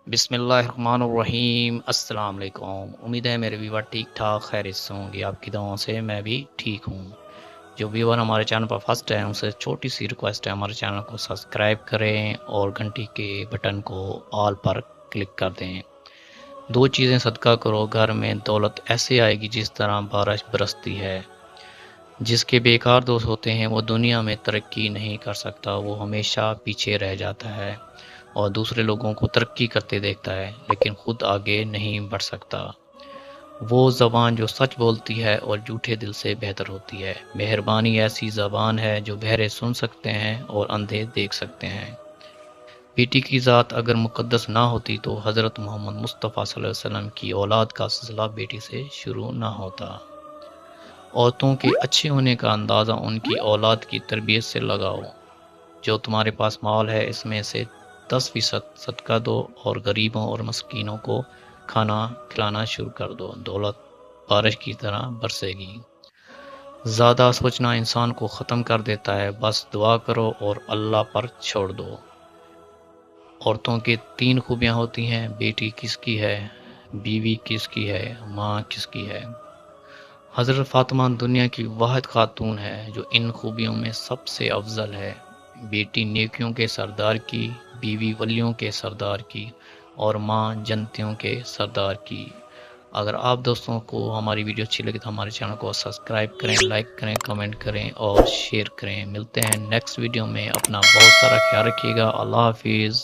बिस्मिल्लाहिर्रहमानिर्रहीम। अस्सलाम वालेकुम। उम्मीद है मेरे व्यूवर ठीक ठाक खैरियत से होंगे। आपकी दुआओं से मैं भी ठीक हूँ। जो व्यूवर हमारे चैनल पर फर्स्ट है उनसे छोटी सी रिक्वेस्ट है, हमारे चैनल को सब्सक्राइब करें और घंटी के बटन को ऑल पर क्लिक कर दें। दो चीज़ें सदका करो, घर में दौलत ऐसे आएगी जिस तरह बारिश बरसती है। जिसके बेकार दोस्त होते हैं वो दुनिया में तरक्की नहीं कर सकता, वो हमेशा पीछे रह जाता है और दूसरे लोगों को तरक्की करते देखता है लेकिन खुद आगे नहीं बढ़ सकता। वो ज़बान जो सच बोलती है और झूठे दिल से बेहतर होती है। मेहरबानी ऐसी ज़बान है जो बहरे सुन सकते हैं और अंधे देख सकते हैं। बेटी की ज़ात अगर मुक़द्दस ना होती तो हज़रत मोहम्मद मुस्तफ़ा सल्लल्लाहु अलैहि वसल्लम की औलाद का सिलसिला बेटी से शुरू ना होता। औरतों के अच्छे होने का अंदाज़ा उनकी औलाद की तरबियत से लगाओ। जो तुम्हारे पास माल है इसमें से 10% सदका दो और गरीबों और मस्कीनों को खाना खिलाना शुरू कर दो। दौलत बारिश की तरह बरसेगी। ज़्यादा सोचना इंसान को ख़त्म कर देता है, बस दुआ करो और अल्लाह पर छोड़ दो। औरतों की 3 खूबियाँ होती हैं, बेटी किसकी है, बीवी किसकी है, माँ किसकी है। हज़रत फ़ातिमा दुनिया की वाहिद खातून है जो इन खूबियों में सबसे अफजल है। बेटी नेकियों के सरदार की, बीवी वलियों के सरदार की और माँ जन्नतियों के सरदार की। अगर आप दोस्तों को हमारी वीडियो अच्छी लगी तो हमारे चैनल को सब्सक्राइब करें, लाइक करें, कमेंट करें और शेयर करें। मिलते हैं नेक्स्ट वीडियो में। अपना बहुत सारा ख्याल रखिएगा। अल्लाह हाफिज़।